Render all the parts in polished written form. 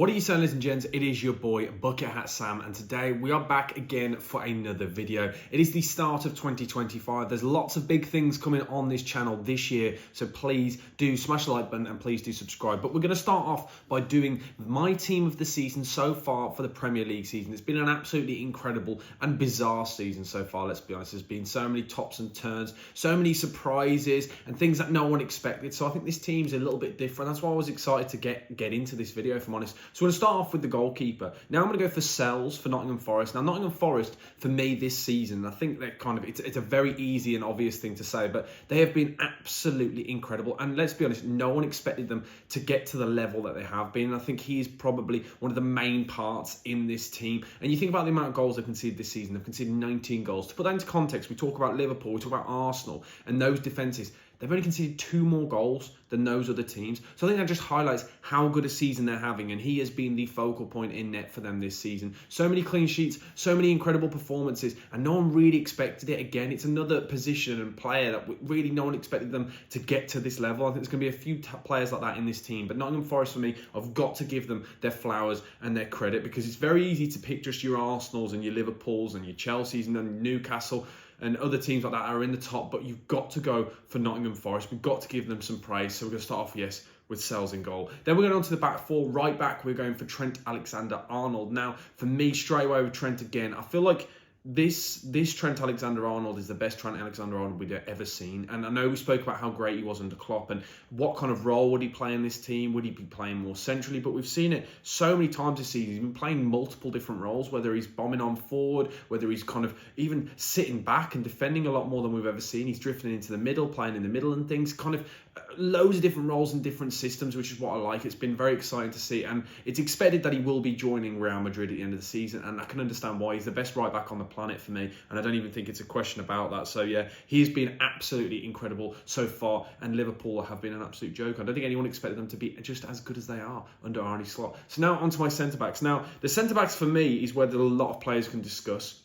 What are you saying, ladies and gents? It is your boy Bucket Hat Sam, and today we are back again for another video. It is the start of 2025. There's lots of big things coming on this channel this year, so please do smash the like button and please do subscribe. But we're going to start off by doing my team of the season so far for the Premier League season. It's been an absolutely incredible and bizarre season so far, let's be honest. There's been so many tops and turns, so many surprises and things that no one expected. So I think this team's a little bit different. That's why I was excited to get into this video, if I'm honest. So we're going to start off with the goalkeeper. Now I'm going to go for Sells for Nottingham Forest. Now Nottingham Forest, for me this season, I think they're it's a very easy and obvious thing to say, but they have been absolutely incredible. And let's be honest, no one expected them to get to the level that they have been. And I think he is probably one of the main parts in this team. And you think about the amount of goals they've conceded this season. They've conceded 19 goals. To put that into context, we talk about Liverpool, we talk about Arsenal, and those defences. They've only conceded 2 more goals than those other teams. So I think that just highlights how good a season they're having. And he has been the focal point in net for them this season. So many clean sheets, so many incredible performances. And no one really expected it. Again, it's another position and player that really no one expected them to get to this level. I think there's going to be a few players like that in this team. But Nottingham Forest, for me, I've got to give them their flowers and their credit. Because it's very easy to pick just your Arsenals and your Liverpools and your Chelseas and then Newcastle and other teams like that are in the top, but you've got to go for Nottingham Forest. We've got to give them some praise. So we're going to start off, yes, with Sells in goal. Then we're going on to the back four. Right back, we're going for Trent Alexander-Arnold. Now, for me, straight away with Trent again, I feel like this Trent Alexander-Arnold is the best Trent Alexander-Arnold we've ever seen. And I know we spoke about how great he was under Klopp and what kind of role would he play in this team? Would he be playing more centrally? But we've seen it so many times this season. He's been playing multiple different roles, whether he's bombing on forward, whether he's kind of even sitting back and defending a lot more than we've ever seen. He's drifting into the middle, playing in the middle and things, kind of loads of different roles and different systems, which is what I like. It's been very exciting to see, and it's expected that he will be joining Real Madrid at the end of the season, and I can understand why. He's the best right back on the planet for me, and I don't even think it's a question about that. So yeah, he's been absolutely incredible so far, and Liverpool have been an absolute joke. I don't think anyone expected them to be just as good as they are under Arne Slot. So now onto my centre-backs. Now, the centre-backs for me is where there are a lot of players can discuss.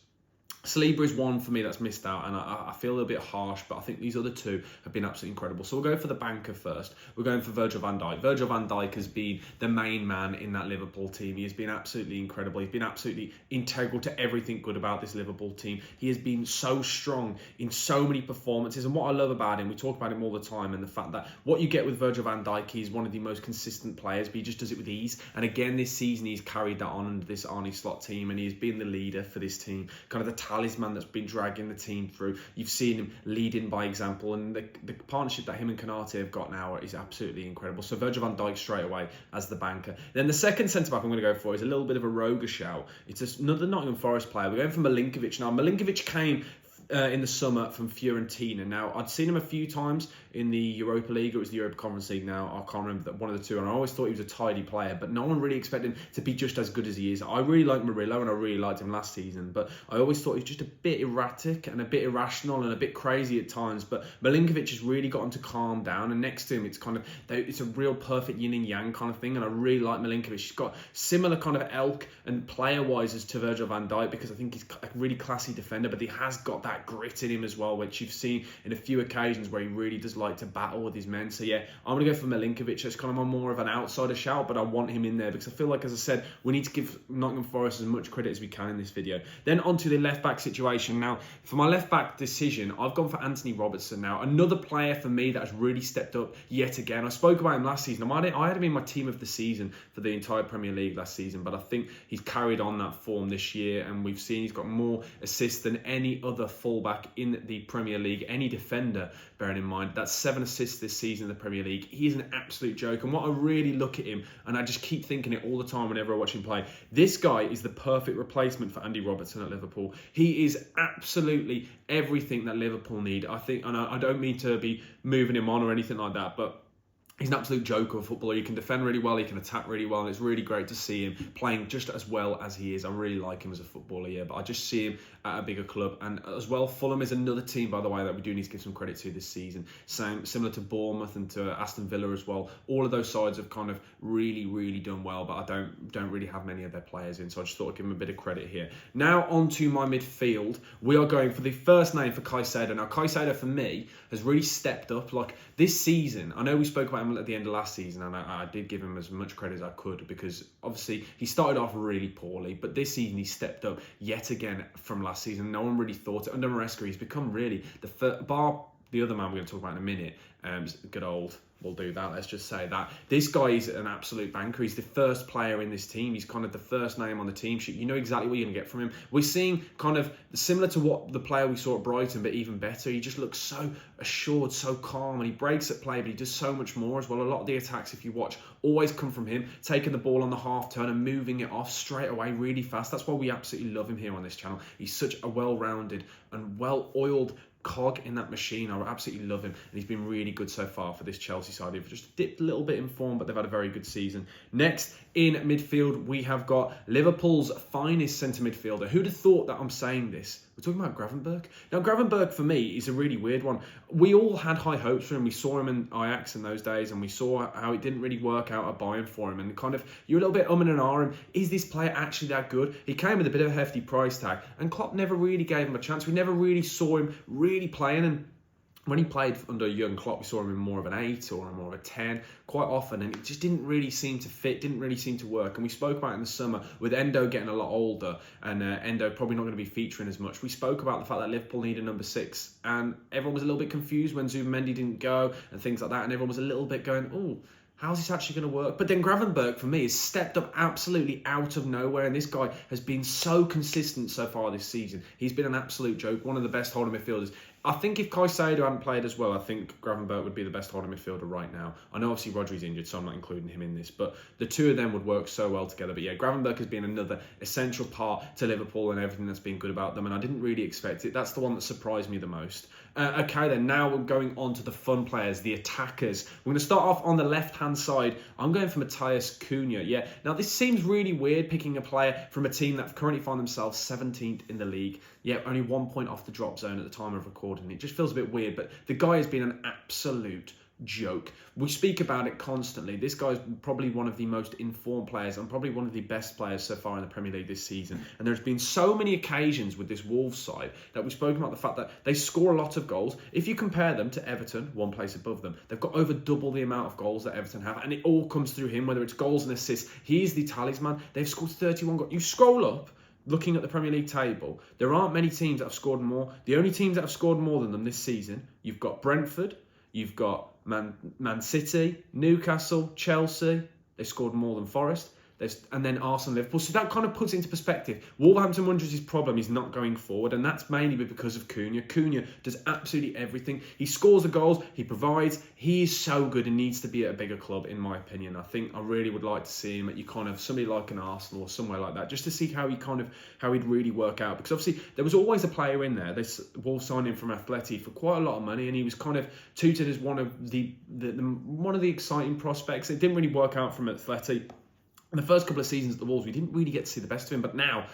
Saliba is one for me that's missed out, and I feel a little bit harsh, but I think these other two have been absolutely incredible. So we'll go for the banker first. We're going for Virgil van Dijk. Virgil van Dijk has been the main man in that Liverpool team. He has been absolutely incredible. He's been absolutely integral to everything good about this Liverpool team. He has been so strong in so many performances, and what I love about him, we talk about him all the time, and the fact that what you get with Virgil van Dijk, he's one of the most consistent players, but he just does it with ease. And again, this season, he's carried that on under this Arne Slot team, and he's been the leader for this team, kind of the talisman that's been dragging the team through. You've seen him leading by example, and the partnership that him and Konate have got now is absolutely incredible. So Virgil van Dijk straight away as the banker. Then the second centre-back I'm going to go for is a little bit of a rogue shout. It's another Nottingham Forest player. We're going for Milinkovic. Now, Milinkovic came in the summer from Fiorentina. Now, I'd seen him a few times in the Europa League. It was the Europa Conference League now. I can't remember one of the two. And I always thought he was a tidy player, but no one really expected him to be just as good as he is. I really like Murillo, and I really liked him last season, but I always thought he was just a bit erratic and a bit irrational and a bit crazy at times. But Milinkovic has really got him to calm down, and next to him, it's a real perfect yin and yang kind of thing, and I really like Milinkovic. He's got similar kind of ilk and player-wise as to Virgil van Dijk, because I think he's a really classy defender, but he has got that grit in him as well, which you've seen in a few occasions where he really does like to battle with his men. So yeah, I'm going to go for Milinkovic. It's kind of more of an outsider shout, but I want him in there because I feel like, as I said, we need to give Nottingham Forest as much credit as we can in this video. Then onto the left-back situation. Now, for my left-back decision, I've gone for Anthony Robertson. Now, another player for me that has really stepped up yet again. I spoke about him last season. I had him in my team of the season for the entire Premier League last season, but I think he's carried on that form this year, and we've seen he's got more assists than any other fullback in the Premier League, any defender, bearing in mind. That's 7 assists this season in the Premier League. He is an absolute joke, and what I really look at him, and I just keep thinking it all the time whenever I watch him play, this guy is the perfect replacement for Andy Robertson at Liverpool. He is absolutely everything that Liverpool need. I think, and I don't mean to be moving him on or anything like that, but he's an absolute joke of a footballer. He can defend really well, he can attack really well, and it's really great to see him playing just as well as he is. I really like him as a footballer, yeah, but I just see him at a bigger club. And as well, Fulham is another team, by the way, that we do need to give some credit to this season. Similar to Bournemouth and to Aston Villa as well. All of those sides have kind of really done well, but I don't really have many of their players in, so I just thought I'd give them a bit of credit here. Now onto my midfield. We are going for the first name for Caicedo. Now, Caicedo, for me, has really stepped up. Like, this season, I know we spoke about him at the end of last season, and I did give him as much credit as I could, because obviously he started off really poorly, but this season he stepped up yet again from last season. No one really thought it. Under Maresca, he's become really the other man we're going to talk about in a minute, good old, we'll do that, let's just say that. This guy is an absolute banker. He's the first player in this team. He's kind of the first name on the team sheet. You know exactly what you're going to get from him. We're seeing kind of similar to what the player we saw at Brighton, but even better. He just looks so assured, so calm, and he breaks at play, but he does so much more as well. A lot of the attacks, if you watch, always come from him, taking the ball on the half turn and moving it off straight away really fast. That's why we absolutely love him here on this channel. He's such a well-rounded and well-oiled cog in that machine. I absolutely love him, and he's been really good so far for this Chelsea side. They've just dipped a little bit in form, but they've had a very good season. Next in midfield, we have got Liverpool's finest centre midfielder. Who'd have thought that I'm saying this? We're talking about Gravenberch. Now, Gravenberch for me is a really weird one. We all had high hopes for him. We saw him in Ajax in those days, and we saw how it didn't really work out at Bayern for him. And kind of, you're a little bit and ahhing. Is this player actually that good? He came with a bit of a hefty price tag, and Klopp never really gave him a chance. We never really saw him really playing. And when he played under Jurgen Klopp, we saw him in more of an 8 or more of a 10 quite often, and it just didn't really seem to fit, didn't really seem to work. And we spoke about it in the summer with Endo getting a lot older, and Endo probably not going to be featuring as much. We spoke about the fact that Liverpool needed number 6, and everyone was a little bit confused when Zubimendi didn't go and things like that, and everyone was a little bit going, oh, how's this actually going to work? But then Gravenberch, for me, has stepped up absolutely out of nowhere, and this guy has been so consistent so far this season. He's been an absolute joke, one of the best holding midfielders. I think if Caicedo hadn't played as well, I think Gravenberch would be the best holding midfielder right now. I know obviously Rodri's injured, so I'm not including him in this, but the two of them would work so well together. But yeah, Gravenberch has been another essential part to Liverpool and everything that's been good about them, and I didn't really expect it. That's the one that surprised me the most. Okay then, now we're going on to the fun players, the attackers. We're going to start off on the left-hand side. I'm going for Matheus Cunha. Yeah, now this seems really weird, picking a player from a team that currently find themselves 17th in the league. Yeah, only 1 point off the drop zone at the time of recording. It just feels a bit weird, but the guy has been an absolute joke. We speak about it constantly. This guy's probably one of the most informed players and probably one of the best players so far in the Premier League this season. And there's been so many occasions with this Wolves side that we've spoken about the fact that they score a lot of goals. If you compare them to Everton, one place above them, they've got over double the amount of goals that Everton have, and it all comes through him, whether it's goals and assists. He's the talisman. They've scored 31 goals. You scroll up, looking at the Premier League table, there aren't many teams that have scored more. The only teams that have scored more than them this season, you've got Brentford, you've got Man City, Newcastle, Chelsea. They scored more than Forest. And then Arsenal, Liverpool. So that kind of puts it into perspective. Wolverhampton Wanderers' problem is not going forward, and that's mainly because of Cunha. Cunha does absolutely everything. He scores the goals, he provides. He is so good and needs to be at a bigger club, in my opinion. I really would like to see him at somebody like an Arsenal or somewhere like that, just to see how he'd really work out. Because obviously there was always a player in there. This Wolves signed him from Atleti for quite a lot of money, and he was kind of touted as one of the exciting prospects. It didn't really work out from Atleti. In the first couple of seasons at the Wolves, we didn't really get to see the best of him, but now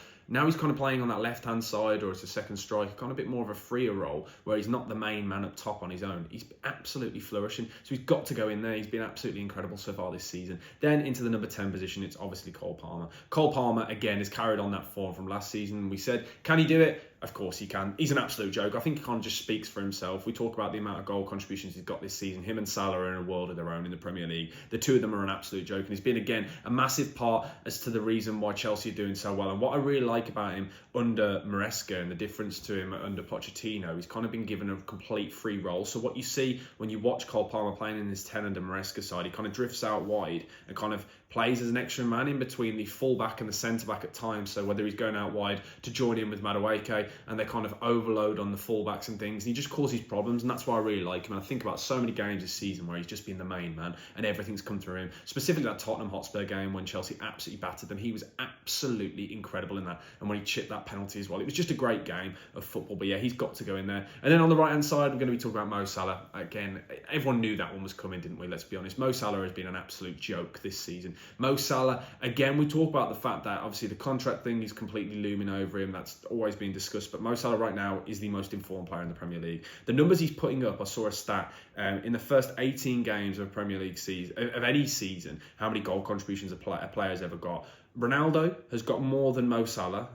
he's kind of playing on that left-hand side or as a second striker, kind of a bit more of a freer role where he's not the main man up top on his own. He's absolutely flourishing, so he's got to go in there. He's been absolutely incredible so far this season. Then into the number 10 position, it's obviously Cole Palmer. Cole Palmer, again, has carried on that form from last season. We said, can he do it? Of course he can. He's an absolute joke. I think he kind of just speaks for himself. We talk about the amount of goal contributions he's got this season. Him and Salah are in a world of their own in the Premier League. The two of them are an absolute joke. And he's been, again, a massive part as to the reason why Chelsea are doing so well. And what I really like about him under Maresca and the difference to him under Pochettino, he's kind of been given a complete free role. So what you see when you watch Cole Palmer playing in this 10 under Maresca side, he kind of drifts out wide and kind of plays as an extra man in between the full-back and the centre-back at times. So whether he's going out wide to join in with Madueke, and they kind of overload on the full-backs and things, and he just causes problems, and that's why I really like him. And I think about so many games this season where he's just been the main man and everything's come through him. Specifically that Tottenham Hotspur game when Chelsea absolutely battered them. He was absolutely incredible in that. And when he chipped that penalty as well, it was just a great game of football. But yeah, he's got to go in there. And then on the right-hand side, we're going to be talking about Mo Salah. Again, everyone knew that one was coming, didn't we? Let's be honest. Mo Salah has been an absolute joke this season. Mo Salah, again, we talk about the fact that obviously the contract thing is completely looming over him. That's always been discussed. But Mo Salah right now is the most informed player in the Premier League. The numbers he's putting up, I saw a stat in the first 18 games of Premier League season, of any season, how many goal contributions a player's ever got. Ronaldo has got more than Mo Salah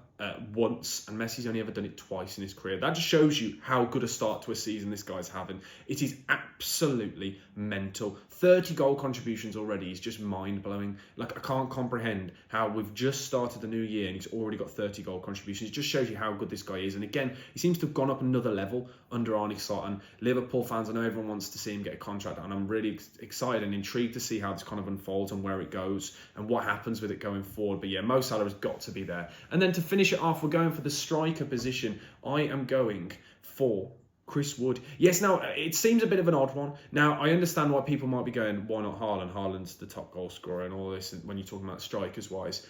once, and Messi's only ever done it twice in his career. That just shows you how good a start to a season this guy's having. It is absolutely mental. 30 goal contributions already is just mind-blowing. Like, I can't comprehend how we've just started the new year and he's already got 30 goal contributions. It just shows you how good this guy is. And again, he seems to have gone up another level under Arne Slot. And Liverpool fans, I know everyone wants to see him get a contract, and I'm really excited and intrigued to see how this kind of unfolds and where it goes and what happens with it going forward. But yeah, Mo Salah has got to be there. And then to finish it off, we're going for the striker position. I am going for Chris Wood. Yes, now, it seems a bit of an odd one. Now, I understand why people might be going, why not Haaland? Haaland's the top goal scorer and all this, and when you're talking about strikers-wise.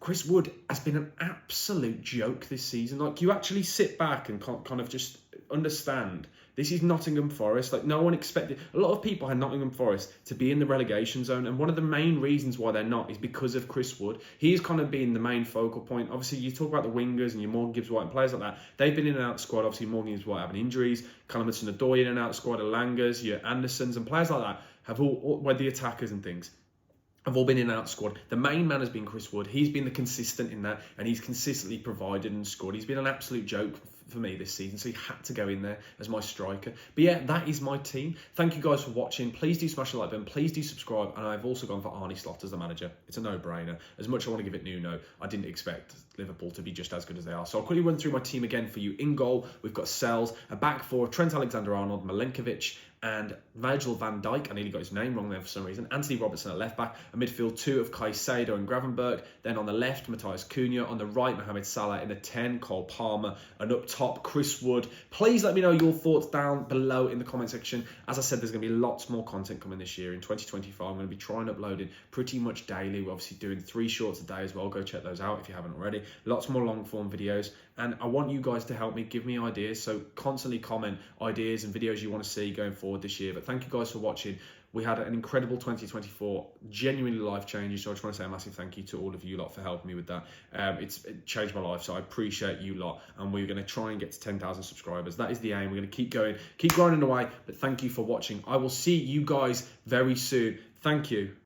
Chris Wood has been an absolute joke this season. Like, you actually sit back and kind of just understand this is Nottingham Forest. Like, no one expected. A lot of people had Nottingham Forest to be in the relegation zone, and one of the main reasons why they're not is because of Chris Wood. He's kind of been the main focal point. Obviously, you talk about the wingers and your Morgan Gibbs-White and players like that. They've been in and out of the squad. Obviously, Morgan Gibbs-White having injuries, Callum Hudson-Odoi in and out of the squad, Elangas, your Andersons, and players like that have all were the attackers and things. Have all been in and out of the squad. The main man has been Chris Wood. He's been the consistent in that, and he's consistently provided and scored. He's been an absolute joke for me this season, so he had to go in there as my striker. But yeah, that is my team. Thank you guys for watching. Please do smash the like button. Please do subscribe. And I've also gone for Arne Slot as the manager. It's a no-brainer. As much as I want to give it Nuno, I didn't expect Liverpool to be just as good as they are. So I'll quickly run through my team again for you. In goal, we've got Sells, a back four, Trent Alexander-Arnold, Milenkovic, and Virgil van Dijk. I nearly got his name wrong there for some reason. Anthony Robertson at left back. A midfield two of Caicedo and Gravenberch. Then on the left, Matthias Cunha. On the right, Mohamed Salah. In the 10, Cole Palmer. And up top, Chris Wood. Please let me know your thoughts down below in the comment section. As I said, there's going to be lots more content coming this year. In 2025, I'm going to be trying uploading pretty much daily. We're obviously doing 3 shorts a day as well. Go check those out if you haven't already. Lots more long form videos. And I want you guys to help me, give me ideas. So constantly comment ideas and videos you want to see going forward this year. But thank you guys for watching. We had an incredible 2024, genuinely life-changing. So I just want to say a massive thank you to all of you lot for helping me with that. It changed my life, so I appreciate you lot. And we're going to try and get to 10,000 subscribers. That is the aim. We're going to keep going, keep grinding away. But thank you for watching. I will see you guys very soon. Thank you.